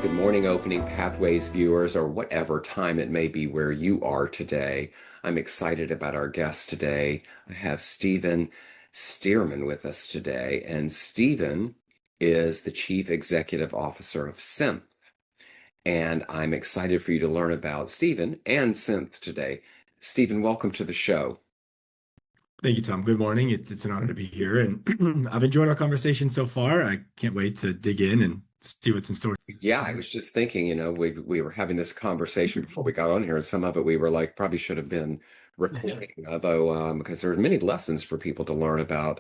Good morning, Opening Pathways viewers, or whatever time it may be where you are today. I'm excited about our guest today. I have Stephen Stearman with us today, and Stephen is the Chief Executive Officer of Synth. And I'm excited for you to learn about Stephen and Synth today. Stephen, welcome to the show. Thank you, Tom. Good morning. It's an honor to be here, and I've enjoyed our conversation so far. I can't wait to dig in and see what's in store. Yeah, I was just thinking, we were having this conversation before we got on here, and some of it we were like probably should have been recording, although because there are many lessons for people to learn about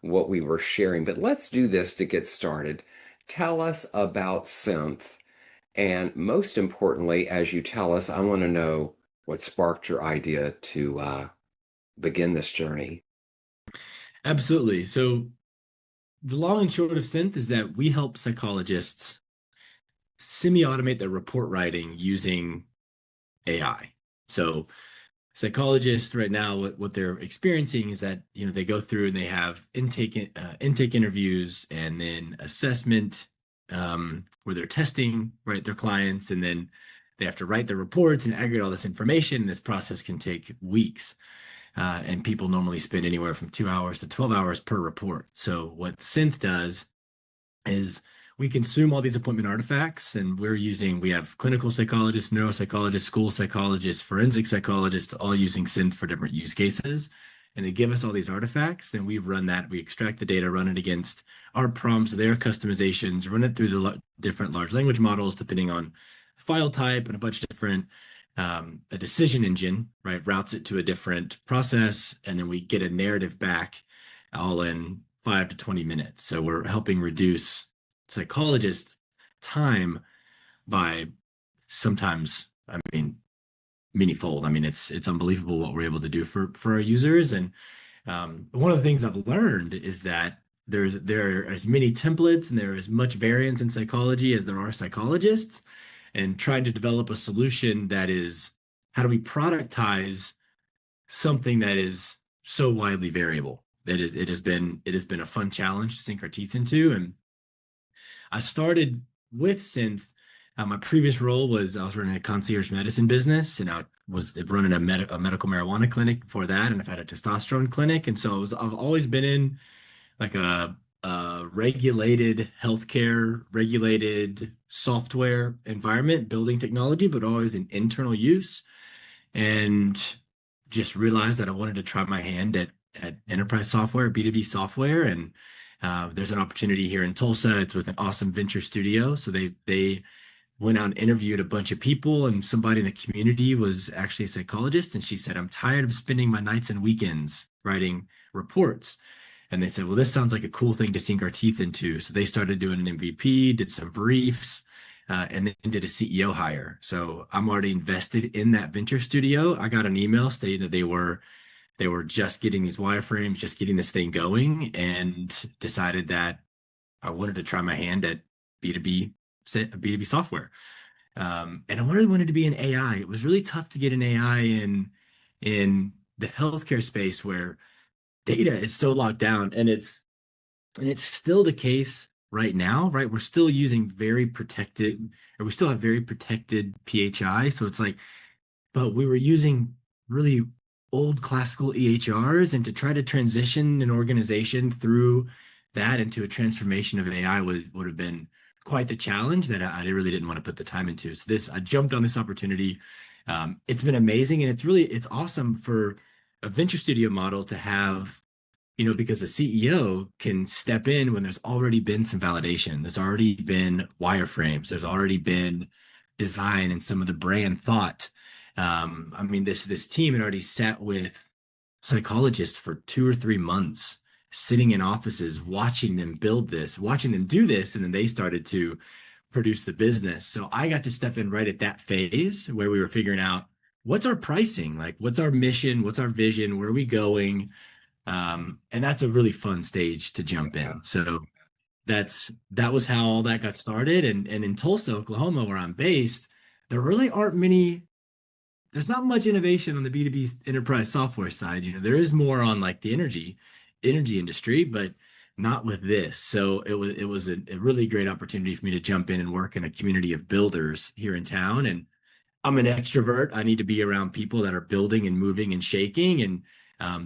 what we were sharing. But let's do this to get started. Tell us about Synth, and most importantly, as you tell us, I want to know what sparked your idea to begin this journey. Absolutely. So the long and short of Synth is that we help psychologists semi-automate their report writing using AI. So psychologists right now, what they're experiencing is that they go through and they have intake interviews and then assessment where they're testing their clients, and then they have to write the reports and aggregate all this information. This process can take weeks. And people normally spend anywhere from 2 hours to 12 hours per report. So what Synth does is we consume all these appointment artifacts, and we have clinical psychologists, neuropsychologists, school psychologists, forensic psychologists, all using Synth for different use cases. And they give us all these artifacts, then we run that, we extract the data, run it against our prompts, their customizations, run it through the different large language models, depending on file type and a bunch of different a decision engine, routes it to a different process, and then we get a narrative back all in 5 to 20 minutes. So we're helping reduce psychologists' time by sometimes, many-fold. It's unbelievable what we're able to do for our users. And one of the things I've learned is that there are as many templates and there is as much variance in psychology as there are psychologists, and trying to develop a solution that is, how do we productize something that is so widely variable? It has been a fun challenge to sink our teeth into. And I started with Synth. My previous role was I was running a concierge medicine business, and I was running a medical marijuana clinic before that, and I've had a testosterone clinic. And so I've always been in like a regulated healthcare, regulated software environment, building technology, but always in internal use. And just realized that I wanted to try my hand at enterprise software, B2B software. And there's an opportunity here in Tulsa. It's with an awesome venture studio. So they went out and interviewed a bunch of people, and somebody in the community was actually a psychologist. And she said, I'm tired of spending my nights and weekends writing reports. And they said, well, this sounds like a cool thing to sink our teeth into. So they started doing an MVP, did some briefs, and then did a CEO hire. So I'm already invested in that venture studio. I got an email stating that they were just getting these wireframes, just getting this thing going, and decided that I wanted to try my hand at B2B software. And I really wanted to be in AI. It was really tough to get an AI in the healthcare space where data is so locked down, and it's still the case right now, right? We're still using very protected, or we still have very protected PHI. So it's like, but we were using really old classical EHRs, and to try to transition an organization through that into a transformation of AI would have been quite the challenge that I really didn't want to put the time into. So I jumped on this opportunity. It's been amazing, and it's awesome for a venture studio model to have, because a CEO can step in when there's already been some validation. There's already been wireframes. There's already been design and some of the brand thought. This team had already sat with psychologists for 2 or 3 months, sitting in offices, watching them build this, watching them do this, and then they started to produce the business. So I got to step in right at that phase where we were figuring out what's our pricing, like what's our mission, what's our vision, where are we going? And that's a really fun stage to jump Yeah. in. So that was how all that got started. And in Tulsa, Oklahoma, where I'm based, there really aren't many, there's not much innovation on the B2B enterprise software side. There is more on like the energy industry, but not with this. So it was a really great opportunity for me to jump in and work in a community of builders here in town. And I'm an extrovert. I need to be around people that are building and moving and shaking. And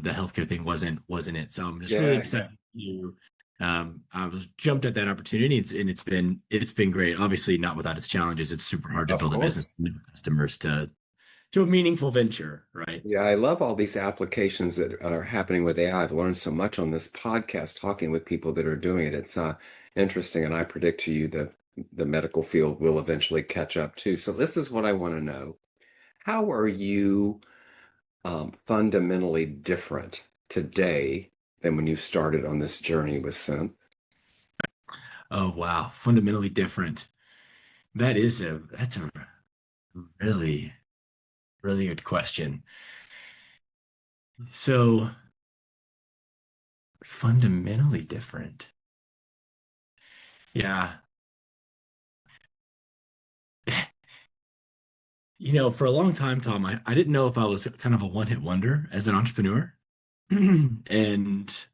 the healthcare thing wasn't it. So I'm just really Yeah, yeah. excited to. I was jumped at that opportunity, and it's been great. Obviously, not without its challenges. It's super hard to Of build a business course. with customers to a meaningful venture, right? Yeah, I love all these applications that are happening with AI. I've learned so much on this podcast talking with people that are doing it. It's interesting, and I predict to you that the medical field will eventually catch up too. So this is what I want to know. How are you fundamentally different today than when you started on this journey with Synth? Oh wow, fundamentally different. That's a really really good question. So fundamentally different. Yeah. For a long time, Tom, I didn't know if I was kind of a one-hit wonder as an entrepreneur. And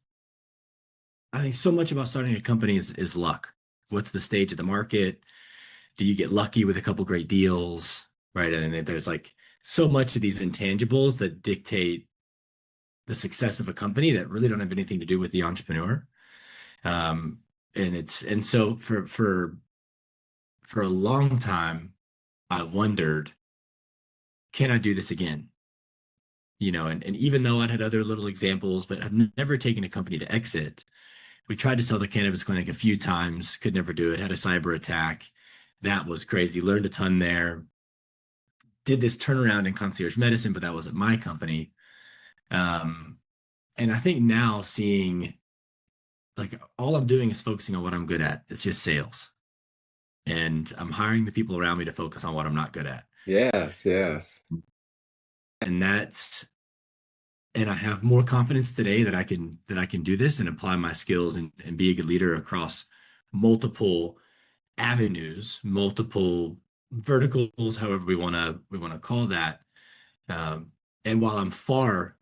I think so much about starting a company is luck. What's the stage of the market? Do you get lucky with a couple great deals? Right. And then there's like so much of these intangibles that dictate the success of a company that really don't have anything to do with the entrepreneur. Um, and so for a long time, I wondered, can I do this again? And even though I'd had other little examples, but I've never taken a company to exit. We tried to sell the cannabis clinic a few times, could never do it, had a cyber attack. That was crazy. Learned a ton there. Did this turnaround in concierge medicine, but that wasn't my company. Um, and I think now seeing like all I'm doing is focusing on what I'm good at. It's just sales. And I'm hiring the people around me to focus on what I'm not good at. Yes, yes. And I have more confidence today that I can do this and apply my skills and be a good leader across multiple avenues, multiple verticals, however we want to call that. Um, and while I'm far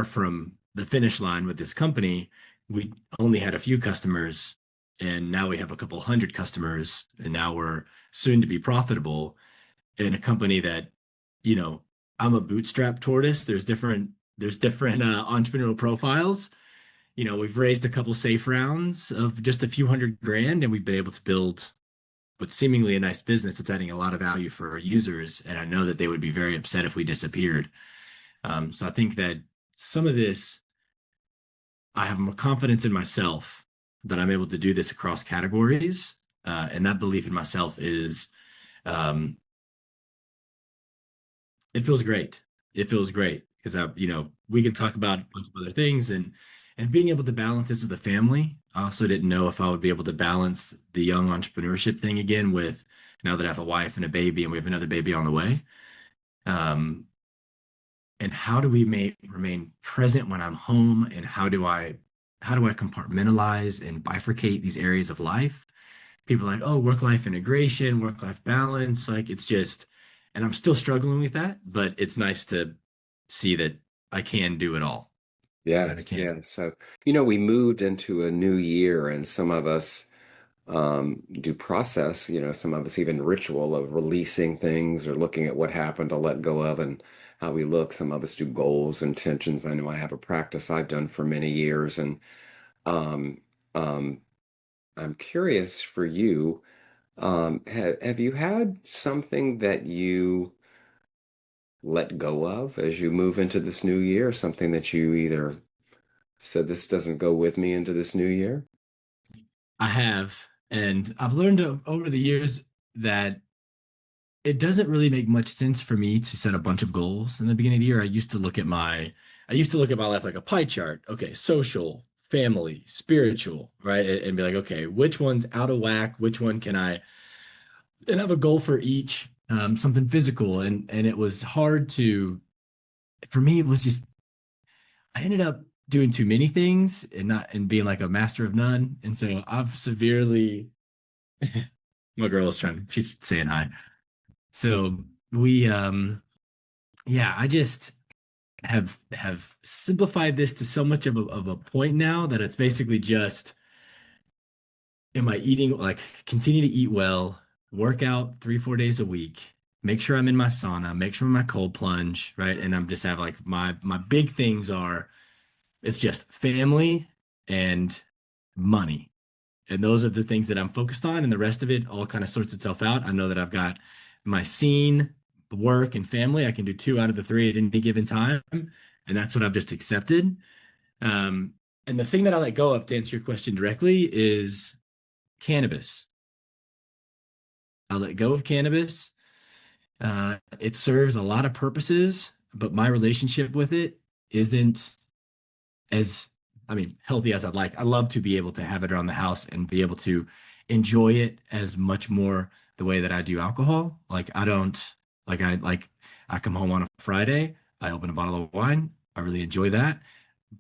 from the finish line with this company, we only had a few customers, and now we have a couple hundred customers, and now we're soon to be profitable in a company that, you know, I'm a bootstrap tortoise. There's different entrepreneurial profiles. We've raised a couple safe rounds of just a few hundred grand, and we've been able to build what's seemingly a nice business that's adding a lot of value for our users. And I know that they would be very upset if we disappeared. So I think that some of this, I have more confidence in myself that I'm able to do this across categories. And that belief in myself um, it feels great. It feels great because we can talk about a bunch of other things and being able to balance this with a family. I also didn't know if I would be able to balance the young entrepreneurship thing again with now that I have a wife and a baby and we have another baby on the way. Um, and how do we remain present when I'm home, and how do I compartmentalize and bifurcate these areas of life? People are like, oh, work-life integration, work-life balance, like it's just, and I'm still struggling with that, but it's nice to see that I can do it all, that I Yes, can. yes. So, we moved into a new year, and some of us do process, some of us even ritual of releasing things or looking at what happened to let go of and how we look. Some of us do goals, intentions. I know I have a practice I've done for many years, and um, um, I'm curious for you. Have you had something that you let go of as you move into this new year? Something that you either said this doesn't go with me into this new year? I have, and I've learned over the years that it doesn't really make much sense for me to set a bunch of goals in the beginning of the year. I used to look at my life like a pie chart. Okay, social, family, spiritual, right? And be like, okay, which one's out of whack? Which one can I and have a goal for each, something physical. And it was hard for me, it was just I ended up doing too many things and being like a master of none. And so I've severely my girl is she's saying hi. So we yeah, I just have simplified this to so much of a point now that it's basically just am I eating, like, continue to eat well, work out 3, 4 days a week, make sure I'm in my sauna, make sure I'm in my cold plunge, right? And I'm just have like my big things are it's just family and money. And those are the things that I'm focused on, and the rest of it all kind of sorts itself out. I know that I've got my scene, work, and family. I can do two out of the three at any given time, and that's what I've just accepted. Um, and the thing that I let go of, to answer your question directly, is cannabis. I let go of cannabis. It serves a lot of purposes, but my relationship with it isn't as, I mean, healthy as I'd like. I love to be able to have it around the house and be able to enjoy it as much more the way that I do alcohol. Like I don't like I come home on a Friday, I open a bottle of wine, I really enjoy that.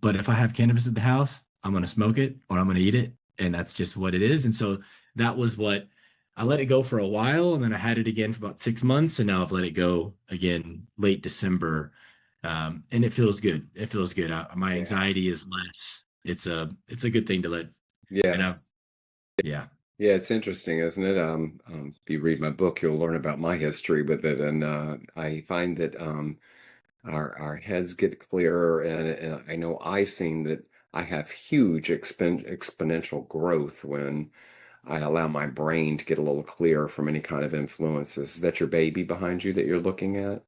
But if I have cannabis at the house, I'm gonna smoke it or I'm gonna eat it, and that's just what it is. And so that was what I let it go for a while, and then I had it again for about 6 months, and now I've let it go again late December, and it feels good. It feels good. My Yeah. anxiety is less. It's a good thing to let. And I've Yes. yeah. Yeah, it's interesting, isn't it? If you read my book, you'll learn about my history with it, and I find that our heads get clearer, and I know I've seen that I have huge exponential growth when I allow my brain to get a little clearer from any kind of influences. Is that your baby behind you that you're looking at?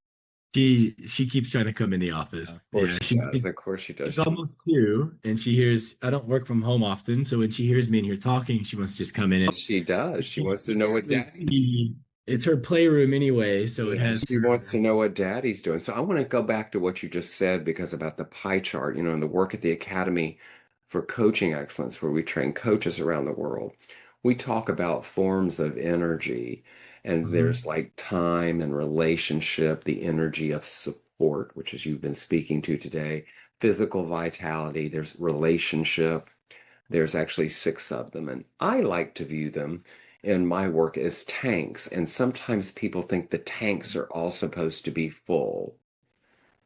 She keeps trying to come in the Of office. course Yeah, she does. Of course she does. she's almost 2, and she hears I don't work from home often, so when she hears me in here talking, she wants to just come in and She does. She she wants to know what barely daddy's. see. It's her playroom anyway, so it Yeah, has she wants her. to know what daddy's doing. So I want to go back to what you just said because about the pie chart, and the work at the Academy for Coaching Excellence, where we train coaches around the world. We talk about forms of energy, and there's Mhm. like time and relationship, the energy of support, which is you've been speaking to today, physical vitality, there's relationship. There's actually six of them, and I like to view them in my work as tanks. And sometimes people think the tanks are all supposed to be full.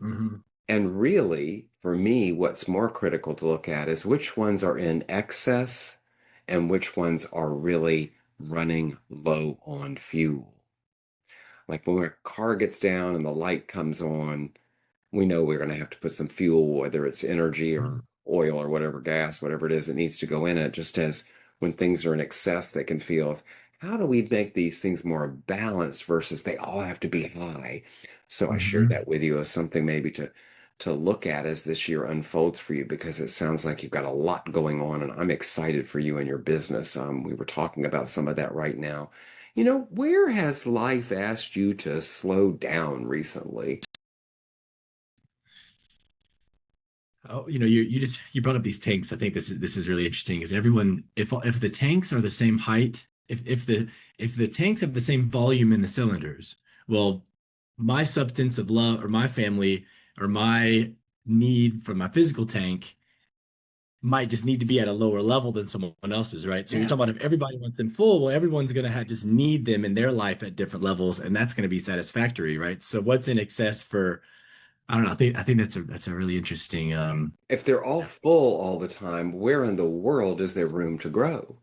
Mhm. And really, for me, what's more critical to look at is which ones are in excess and which ones are really running low on fuel. Like when our car gets down and the light comes on, we know we're going to have to put some fuel, whether it's energy or oil or whatever gas, whatever it is that needs to go in it, just as when things are in excess, they can feel. How do we make these things more balanced versus they all have to be high? So I shared Mhm. that with you as something maybe to look at as this year unfolds for you because it sounds like you've got a lot going on and I'm excited for you and your business. We were talking about some of that right now. Where has life asked you to slow down recently? Oh, you brought up these tanks. I think this is really interesting. Is everyone, if the tanks are the same height, if the tanks have the same volume in the cylinders, well, my substance of love or my family or my need for my physical tank might just need to be at a lower level than someone else's, right? So you're talking Yes. about if everybody wants them full, well, everyone's gonna have just need them in their life at different levels, and that's gonna be satisfactory, right? So what's in excess for, I don't know. I think that's a really interesting. If they're all full all the time, where in the world is there room to grow?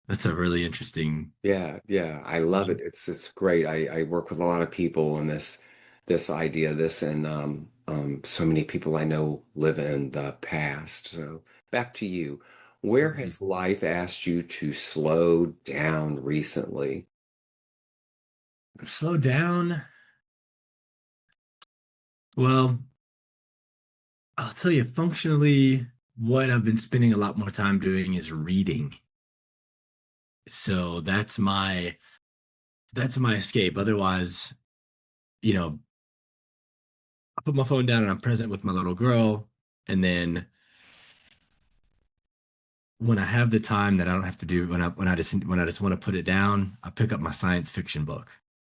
That's a really interesting. Yeah, yeah, I love it. It's great. I work with a lot of people on this idea, this and so many people I know live in the past. So back to you. Where Mhm. has life asked you to slow down recently? Slow down. Well, I'll tell you, functionally, what I've been spending a lot more time doing is reading. So that's my escape. Otherwise, you know, I put my phone down and I'm present with my little girl, and then when I have the time that I don't have to do when I just want to put it down, I pick up my science fiction book.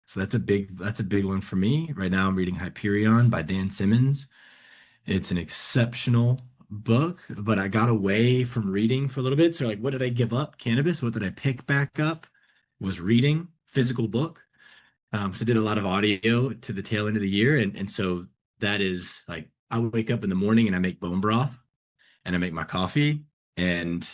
So that's a big one for me. Right now I'm reading Hyperion by Dan Simmons. It's an exceptional book, but I got away from reading for a little bit. So like what did I give up? Cannabis. What did I pick back up? Was reading, physical book. So I did a lot of audio to the tail end of the year. And so that is like I wake up in the morning and I make bone broth and I make my coffee. And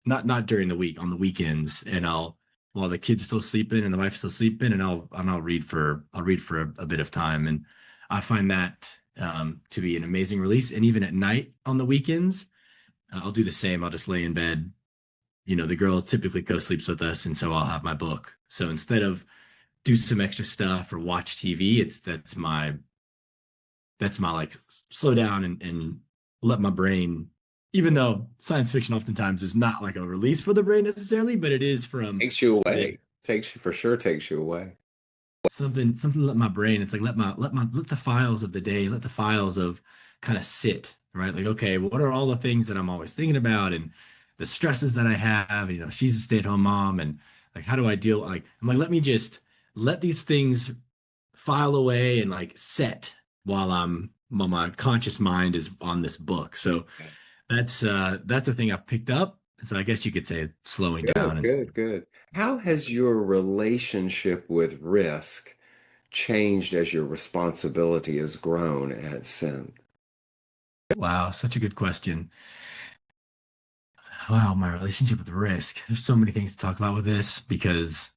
not during the week, on the weekends, and I'll while the kid's still sleeping and the wife's still sleeping, and I'll read for a bit of time, and I find that to be an amazing release. And even at night on the weekends, I'll do the same. I'll just lay in bed. The girl typically co-sleeps with us, and so I'll have my book. So instead of do some extra stuff or watch TV, that's my like slow down and let my brain, even though science fiction oftentimes is not like a release for the brain necessarily, but it is from Takes you the away. Takes you for sure. Takes you away. something to let my brain, it's like let the files of the day, let the files of kind of sit, right? Like, okay, what are all the things that I'm always thinking about and the stresses that I have? She's a stay-at-home mom, and like how do I deal, like I'm like, let me just let these things file away and like set while my conscious mind is on this book. So that's a thing I've picked up. So I guess you could say slowing down Good, and good, good. How has your relationship with risk changed as your responsibility has grown at Synth? wow, such a good question. Wow, my relationship with risk. There's so many things to talk about with this because,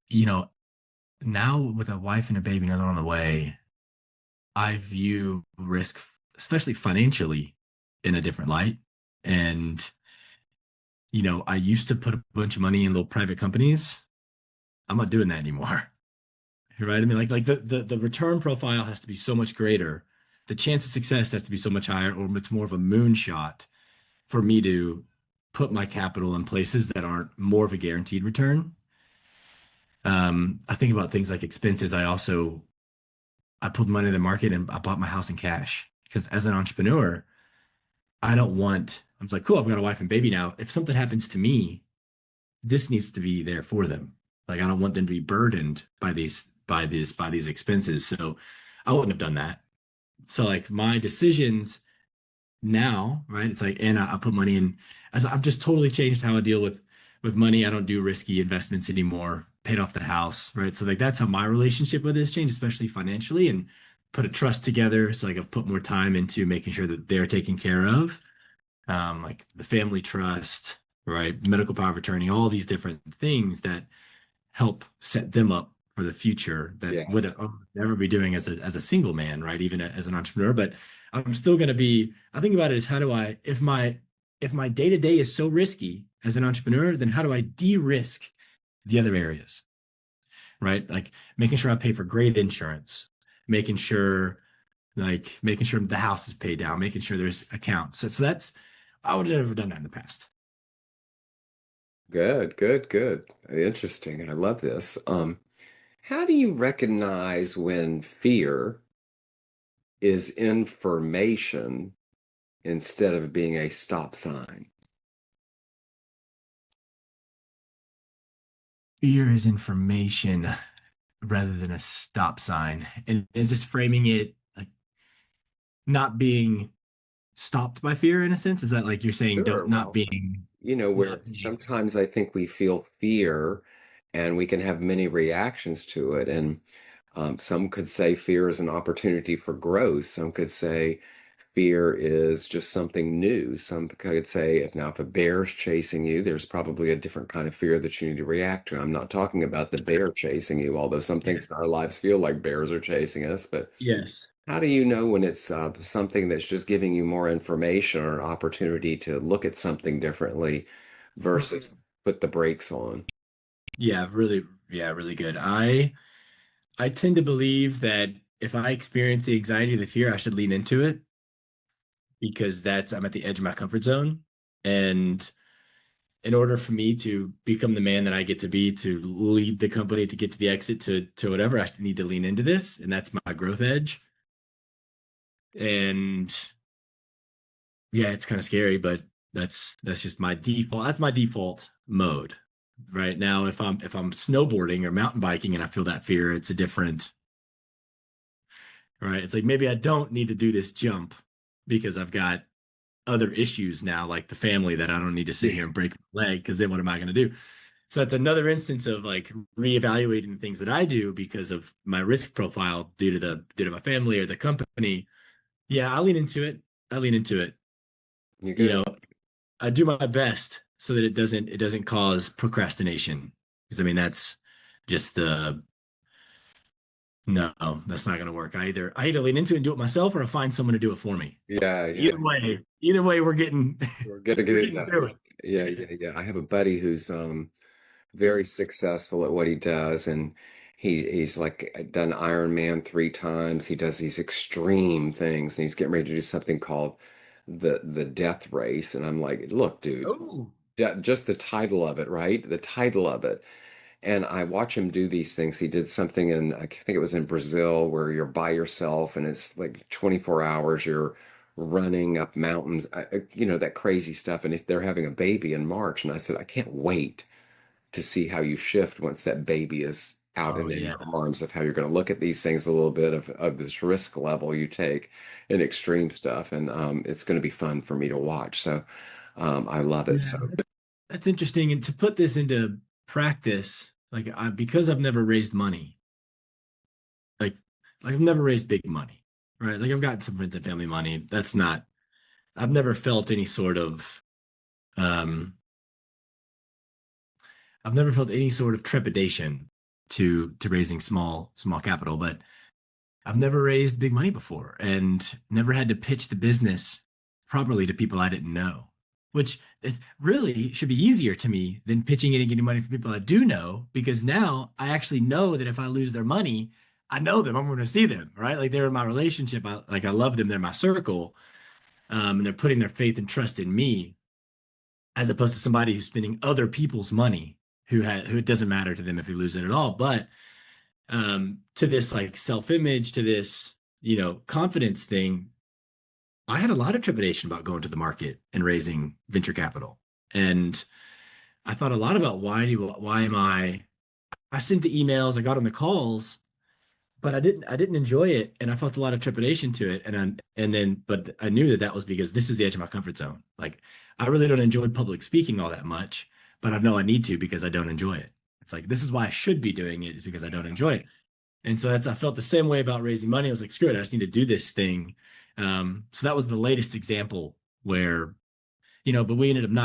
you know, now with a wife and a baby, another on the way, I view risk, especially financially, in a different light. And, I used to put a bunch of money in little private companies. I'm not doing that anymore. Right? I mean, like the return profile has to be so much greater. The chance of success has to be so much higher, or it's more of a moonshot for me to put my capital in places that aren't more of a guaranteed return. I think about things like expenses. I pulled money in the market and I bought my house in cash because as an entrepreneur, I was like, cool, I've got a wife and baby now. If something happens to me, this needs to be there for them. Like I don't want them to be burdened by these expenses. So I wouldn't have done that. So like my decisions now, right? It's like, and I put money in, as I've just totally changed how I deal with money. I don't do risky investments anymore. Paid off the house, right? So like that's how my relationship with this changed, especially financially, and put a trust together. So like I've put more time into making sure that they're taken care of, like the family trust, right? Medical power of attorney, all these different things that help set them up for the future that would Yes. I would never be doing as a single man, right? Even as an entrepreneur, but I'm still going to be. I think about it as how do I, if my day to day is so risky as an entrepreneur, then how do I de-risk the other areas, right? Like making sure I pay for great insurance, making sure making sure the house is paid down, making sure there's accounts. So that's I would have never done that in the past. Good, good, good. Interesting. I love this. How do you recognize when fear is information instead of being a stop sign? Fear is information rather than a stop sign. And is this framing it like not being stopped by fear in a sense? Is that like you're saying don't Sure. not Well, being where not being sometimes I think we feel fear and we can have many reactions to it. And some could say fear is an opportunity for growth. Some could say fear is just something new. Some could say, if a bear is chasing you, there's probably a different kind of fear that you need to react to. I'm not talking about the bear chasing you, although some yeah. things in our lives feel like bears are chasing us. But Yes. how do you know when it's something that's just giving you more information or an opportunity to look at something differently versus put the brakes on? Yeah, really, yeah, really good. I tend to believe that if I experience the anxiety, the fear, I should lean into it because that's I'm at the edge of my comfort zone. And in order for me to become the man that I get to be, to lead the company, to get to the exit, to whatever, I need to lean into this, and that's my growth edge. And yeah, it's kind of scary, but that's just my default. That's my default mode right now. If I'm snowboarding or mountain biking and I feel that fear, it's a different, right? It's like maybe I don't need to do this jump because I've got other issues now, like the family that I don't need to sit here and break my leg because then what am I going to do? So that's another instance of like reevaluating the things that I do because of my risk profile due to my family or the company. Yeah, I lean into it. I lean into it. You You know, good? I do my best so that it doesn't cause procrastination. Because I mean that's just the no, that's not gonna work. I either lean into it and do it myself or I find someone to do it for me. Yeah, Either yeah. way, either way we're getting We're gonna get we're it getting done. through it. Yeah, yeah, yeah. I have a buddy who's very successful at what he does, and he's like done Iron Man 3 times. He does these extreme things, and he's getting ready to do something called the death race. And I'm like, look, dude, Oh, just the title of it, right? The title of it. And I watch him do these things. He did something in, I think it was in Brazil, where you're by yourself and it's like 24 hours, you're running up mountains, that crazy stuff. And they're having a baby in March. And I said, I can't wait to see how you shift once that baby is out oh and in yeah. your arms, of how you're going to look at these things a little bit of this risk level you take in extreme stuff. And it's going to be fun for me to watch. So I love it. Yeah, So that's interesting. And to put this into practice, because I've never raised money, like I've never raised big money, right? Like I've gotten some friends and family money. That's not, I've never felt any sort of um I've never felt any sort of trepidation to raising small capital, but I've never raised big money before and never had to pitch the business properly to people I didn't know, which it really should be easier to me than pitching it and getting money from people I do know, because now I actually know that if I lose their money, I know them. I'm going to see them, right? Like they're in my relationship. I love them. They're my circle, and they're putting their faith and trust in me, as opposed to somebody who's spending other people's money who it doesn't matter to them if you lose it at all. But to this like self-image, to this, confidence thing, I had a lot of trepidation about going to the market and raising venture capital. And I thought a lot about why am I sent the emails, I got on the calls, but I didn't enjoy it, and I felt a lot of trepidation to it, but I knew that was because this is the edge of my comfort zone. Like I really don't enjoy public speaking all that much, but I know I need to because I don't enjoy it. It's like this is why I should be doing it, is because I don't enjoy it. And so I felt the same way about raising money. I was like, screw it, I just need to do this thing. So that was the latest example where, but we ended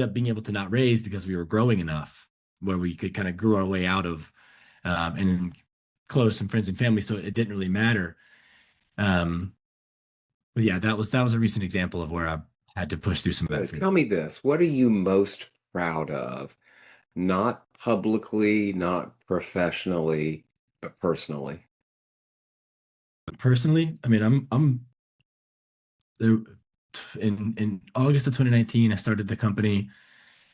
up being able to not raise because we were growing enough where we could kind of grew our way out of, and then close some friends and family. So it didn't really matter. Um, but yeah, that was a recent example of where I had to push through some of that fear. tell me this, what are you most proud of? Not publicly, not professionally, but personally. Personally, I mean, I'm there in August of 2019, I started the company,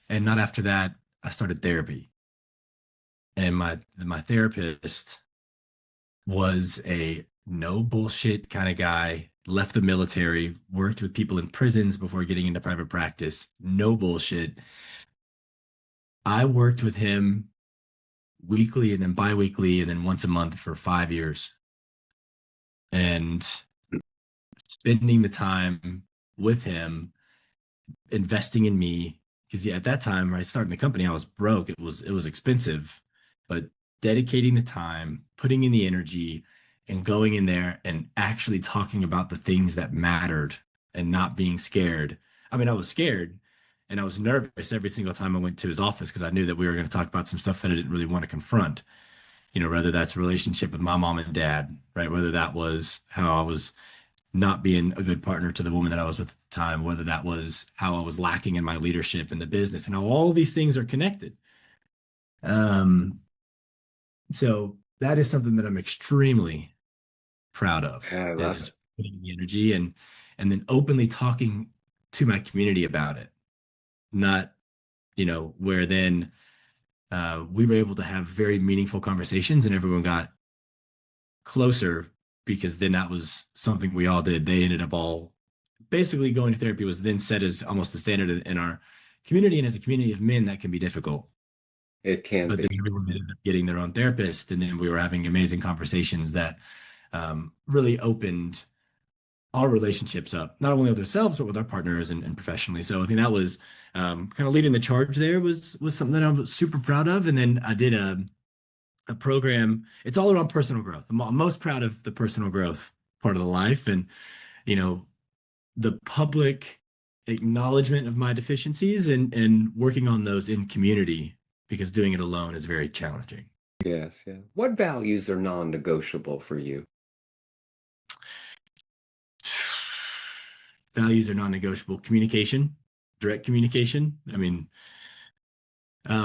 and not after that, I started therapy. And my therapist was a no bullshit kind of guy, left the military, worked with people in prisons before getting into private practice. No bullshit. I worked with him weekly and then biweekly and then once a month for 5 years. And spending the time with him, investing in me. Because yeah, at that time, right, starting the company, I was broke. It was expensive, but dedicating the time, putting in the energy, and going in there and actually talking about the things that mattered and not being scared. I mean, I was scared and I was nervous every single time I went to his office because I knew that we were going to talk about some stuff that I didn't really want to confront. Whether that's a relationship with my mom and dad, right? Whether that was how I was not being a good partner to the woman that I was with at the time, whether that was how I was lacking in my leadership in the business, and how all these things are connected. Um, so that is something that I'm extremely proud of, Yeah, I love it. is putting the energy and then openly talking to my community about it. Not, where then we were able to have very meaningful conversations and everyone got closer because then that was something we all did. They ended up all basically going to therapy was then set as almost the standard in our community. And as a community of men, that can be difficult. It can But then be. everyone ended up getting their own therapist. And then we were having amazing conversations that really opened our relationships up, not only with ourselves, but with our partners and professionally. So I think that was kind of leading the charge there was something that I'm super proud of. And then I did a program. It's all around personal growth. I'm most proud of the personal growth part of the life. And, you know, the public acknowledgement of my deficiencies and working on those in community because doing it alone is very challenging. Yes, yeah. What values are non-negotiable for you? Values are non-negotiable. Communication, direct communication. I mean,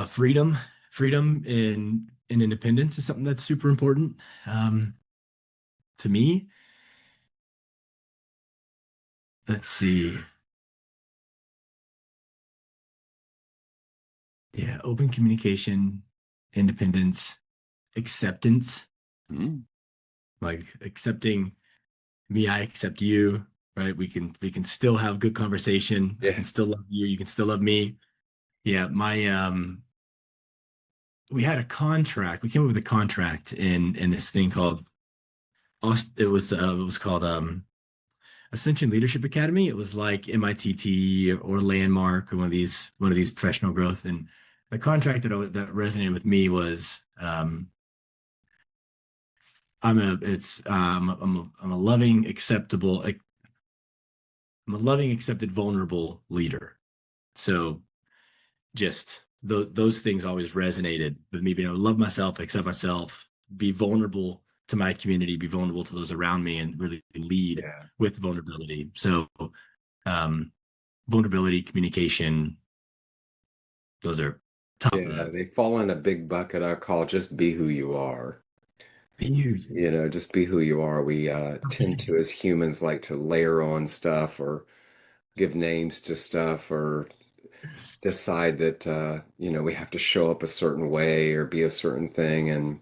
freedom and independence is something that's super important to me. Let's see. Yeah, open communication, independence, acceptance, Mm. like accepting me, I accept you, right? We can still have good conversation. I Yeah. can still love you, you can still love me. Yeah, my we had a contract. We came up with a contract in this thing called it was called Ascension Leadership Academy. It was like MITT or Landmark or one of these professional growth. And the contract that resonated with me was I'm a loving, acceptable, I'm a loving, accepted, vulnerable leader. So just those things always resonated with me being able to love myself, accept myself, be vulnerable to my community, be vulnerable to those around me, and really lead Yeah. with vulnerability. So um, vulnerability, communication, those are top of Yeah, the they fall in a big bucket I call just be who you are. huge. You know, just be who you are. We tend to, as humans, like to layer on stuff or give names to stuff or decide that we have to show up a certain way or be a certain thing. And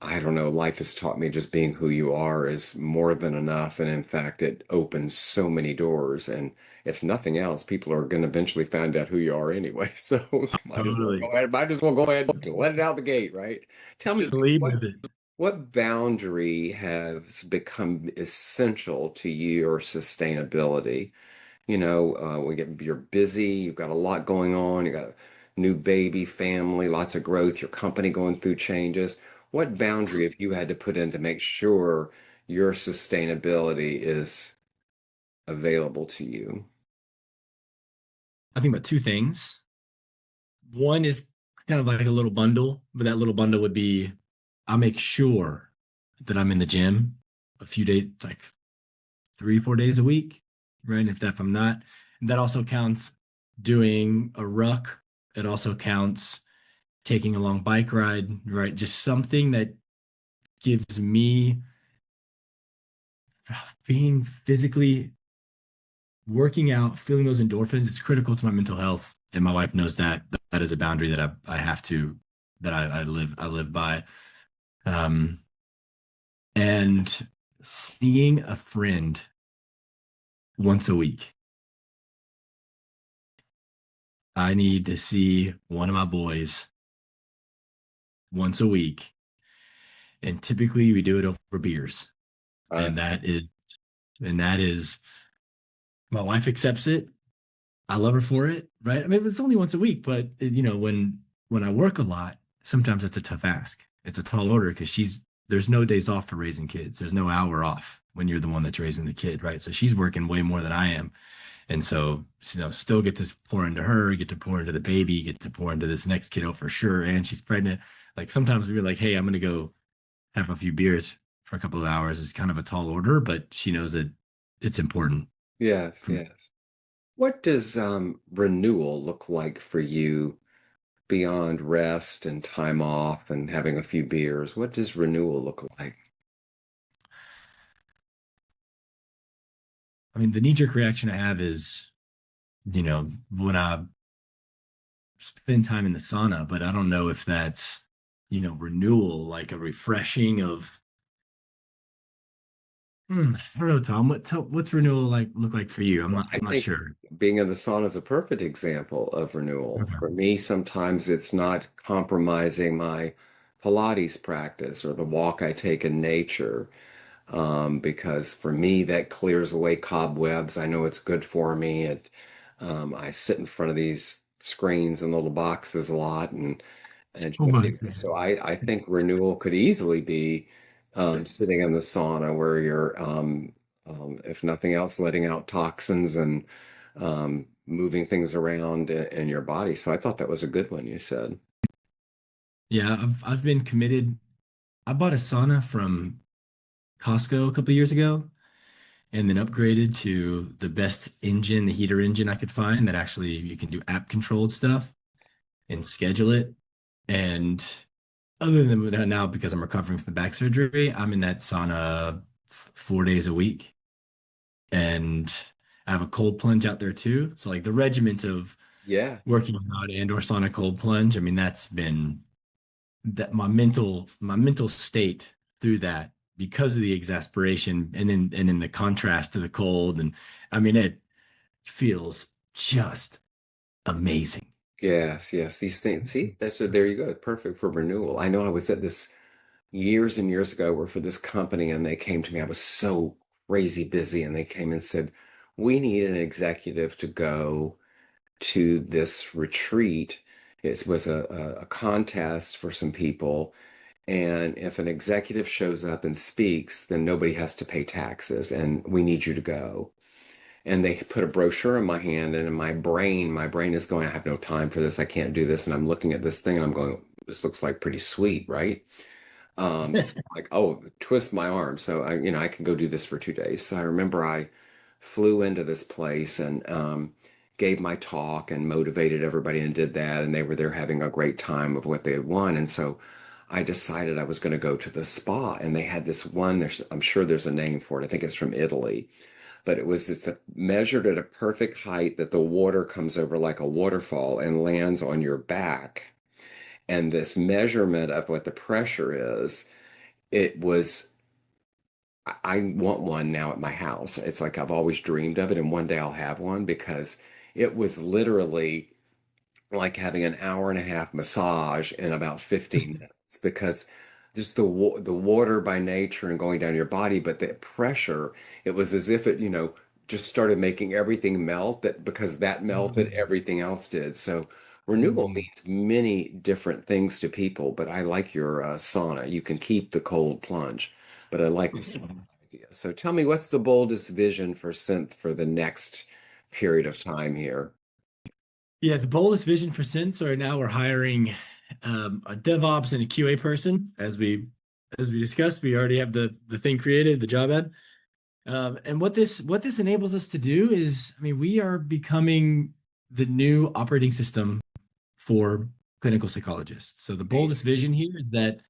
I don't know, life has taught me just being who you are is more than enough. And in fact, it opens so many doors. And if nothing else, people are going to eventually find out who you are anyway. So Totally. might as well go ahead and let it out the gate, right? Tell me Lead what with it. what boundary has become essential to your sustainability? You're busy, you've got a lot going on, you got a new baby, family, lots of growth, your company going through changes. What boundary have you had to put in to make sure your sustainability is available to you? I think about two things. One is kind of like a little bundle, but that little bundle would be I'll make sure that I'm in the gym a few days, like 3, 4 days a week, right? And if I'm not, that also counts doing a ruck. It also counts taking a long bike ride, right? Just something that gives me being physically working out, feeling those endorphins. It's critical to my mental health, and my wife knows that. That is a boundary that I have to that I live by. Um, and seeing a friend once a week. I need to see one of my boys once a week. And typically we do it over beers. Uh, And that is my wife accepts it. I love her for it, right? I mean, it's only once a week, but when I work a lot, sometimes it's a tough ask. It's a tall order because there's no days off for raising kids. There's no hour off when you're the one that's raising the kid, right? So she's working way more than I am. And so, still get to pour into her, get to pour into the baby, get to pour into this next kiddo for sure. And she's pregnant. Like sometimes we're like, hey, I'm going to go have a few beers for a couple of hours. It's kind of a tall order, but she knows that it's important yes, for me. yes. What does renewal look like for you beyond rest and time off and having a few beers? What does renewal look like? I mean, the knee jerk reaction I have is, when I spend time in the sauna, but I don't know if that's, renewal, like a refreshing of, I don't know, Tom. What's renewal like look like for you? I'm Well, not I I'm not think sure. being in the sauna is a perfect example of renewal. Okay. For me, sometimes it's not compromising my Pilates practice or the walk I take in nature, because for me, that clears away cobwebs. I know it's good for me. I sit in front of these screens and little boxes a lot and Oh my so God. I think renewal could easily be sitting in the sauna where you're, if nothing else, letting out toxins and moving things around in your body. So I thought that was a good one you said. Yeah, I've been committed. I bought a sauna from Costco a couple years ago and then upgraded to the best engine, the heater engine I could find that actually you can do app controlled stuff and schedule it. And other than that now, because I'm recovering from the back surgery, I'm in that sauna 4 days a week. And I have a cold plunge out there too. So like the regiment of Yeah. working out and or sauna cold plunge, I mean, that's been that my mental state through that because of the exasperation and then the contrast to the cold. And I mean it feels just amazing. Yes, yes. These things. See, there you go. Perfect for renewal. I know I was at this years and years ago were for this company and they came to me. I was so crazy busy and they came and said, we need an executive to go to this retreat. It was a contest for some people. And if an executive shows up and speaks, then nobody has to pay taxes and we need you to go. And they put a brochure in my hand and in my brain is going, I have no time for this. I can't do this. And I'm looking at this thing and I'm going, this looks like pretty sweet, right? So like, oh, twist my arm. So I can go do this for 2 days. So I remember I flew into this place and gave my talk and motivated everybody and did that. And they were there having a great time of what they had won. And so I decided I was going to go to the spa. And they had this one, I'm sure there's a name for it. I think it's from Italy, but measured at a perfect height that the water comes over like a waterfall and lands on your back. And this measurement of what the pressure is, it was, I want one now at my house. It's like I've always dreamed of it, and one day I'll have one because it was literally like having an hour and a half massage in about 15 minutes because just the water by nature and going down your body, but the pressure, it was as if it, just started making everything melt that because that melted, Mm, everything else did. So renewal mm. means many different things to people, but I like your sauna. You can keep the cold plunge, but I like the sauna idea. So tell me, what's the boldest vision for Synth for the next period of time here? Yeah, the boldest vision for Synth right now we're hiring a DevOps and a QA person as we discussed. We already have the thing created, the job ad. And what this enables us to do is, I mean, we are becoming the new operating system for clinical psychologists. So the boldest Amazing. vision here is that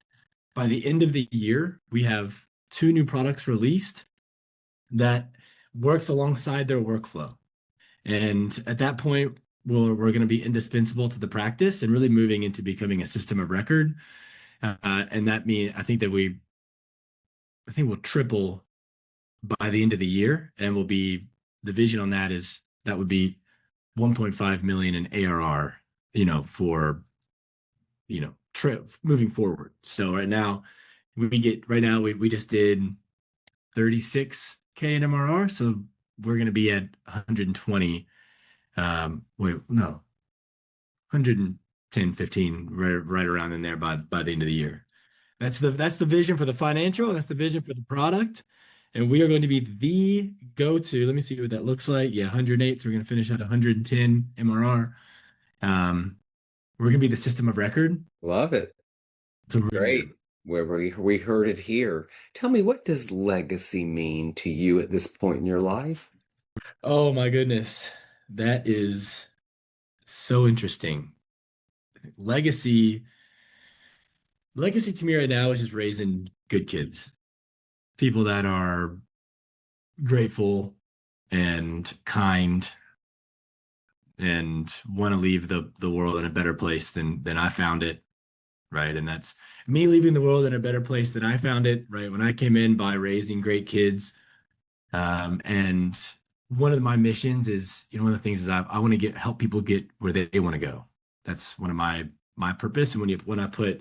by the end of the year, we have two new products released that works alongside their workflow. And at that point, we're going to be indispensable to the practice and really moving into becoming a system of record. And that means I think we'll triple by the end of the year, and will be the vision on that is that would be 1.5 million in ARR, for trip moving forward. So right now we just did 36K in MRR, so we're going to be at 120. Wait, no, 110, 15, right around in there by the end of the year. That's the vision for the financial, and that's the vision for the product. And we are going to be the go-to. Let me see what that looks like. Yeah, 108. So we're going to finish at 110 MRR. We're going to be the system of record. Love it. So we're going to Great. Where we heard it here. Tell me, what does legacy mean to you at this point in your life? Oh my goodness. That is so interesting. Legacy, legacy to me right now is just raising good kids, people that are grateful and kind and want to leave the world in a better place than I found it, right? And that's me leaving the world in a better place than I found it, right? When I came in by raising great kids, and one of my missions is, one of the things is I want to help people get where they want to go. That's one of my purpose. And when I put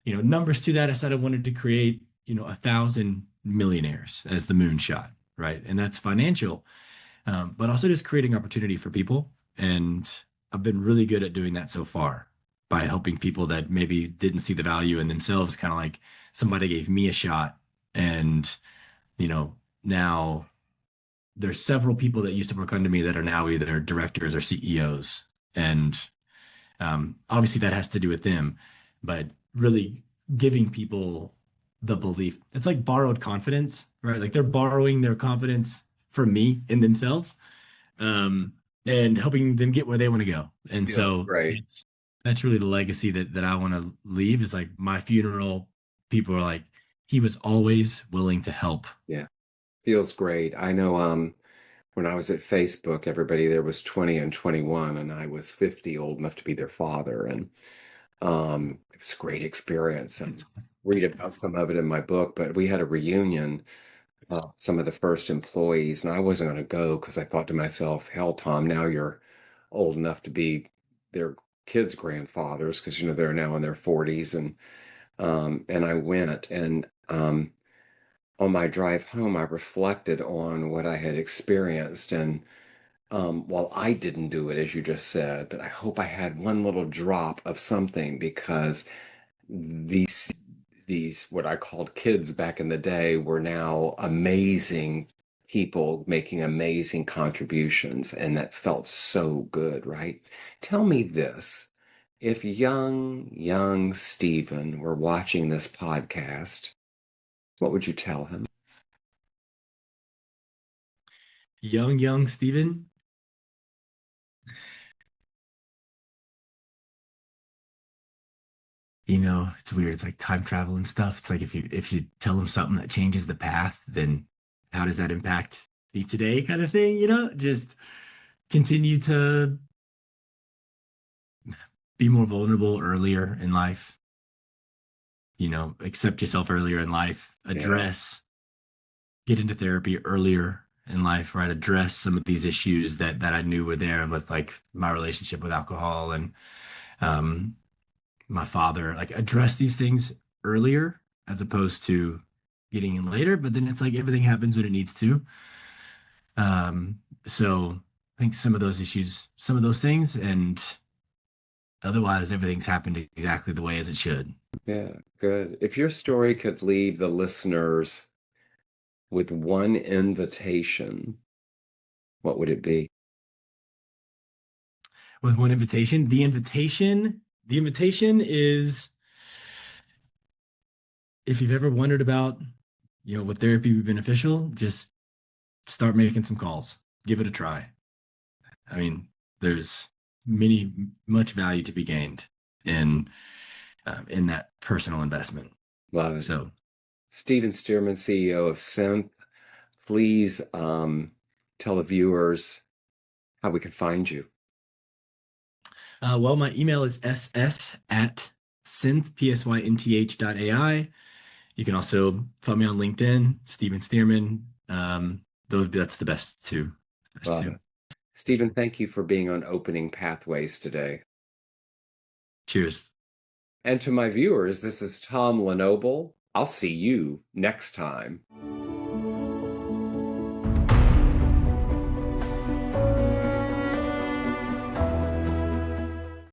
numbers to that, I said I wanted to create 1,000 millionaires as the moonshot, right? And that's financial, but also just creating opportunity for people. And I've been really good at doing that so far by helping people that maybe didn't see the value in themselves, kind of like somebody gave me a shot. And, now there's several people that used to work under me that are now either directors or CEOs. And obviously that has to do with them, but really giving people the belief. It's like borrowed confidence, right? Like they're borrowing their confidence from me in themselves, um, and helping them get where they want to go. And Feels so great. that's really the legacy that I want to leave is like my funeral. People are like, he was always willing to help. Yeah, feels great. I know when I was at Facebook, everybody there was 20 and 21, and I was 50, old enough to be their father. And it was a great experience. And read about some of it in my book, but we had a reunion, some of the first employees, and I wasn't going to go because I thought to myself, hell, Tom, now you're old enough to be their kids' grandfathers because they're now in their 40s. And I went, and on my drive home, I reflected on what I had experienced. And while I didn't do it, as you just said, but I hope I had one little drop of something because these what I called kids back in the day were now amazing people making amazing contributions, and that felt so good, right? Tell me this. If young Stephen were watching this podcast, what would you tell him? Young Steven, it's weird. It's like time travel and stuff. It's like if you tell them something that changes the path, then how does that impact me today kind of thing, Just continue to be more vulnerable earlier in life, accept yourself earlier in life, Yeah, get into therapy earlier in life, right? Address some of these issues that I knew were there with like my relationship with alcohol and um my father, like address these things earlier as opposed to getting in later. But then it's like everything happens when it needs to. So I think some of those issues, some of those things, and otherwise everything's happened exactly the way as it should. yeah, good. If your story could leave the listeners with one invitation, what would it be? With one invitation, the invitation is if you've ever wondered about, would therapy be beneficial, just start making some calls, give it a try. I mean, there's much value to be gained in in that personal investment. Love it. So, Steven Stearman, CEO of Synth. Please tell the viewers how we can find you. well, my email is ss@synth, psynth.ai. You can also find me on LinkedIn, Steven Stearman. That's the best two. Best Love two. it. Stephen, thank you for being on Opening Pathways today. Cheers. And to my viewers, this is Tom Lenoble. I'll see you next time.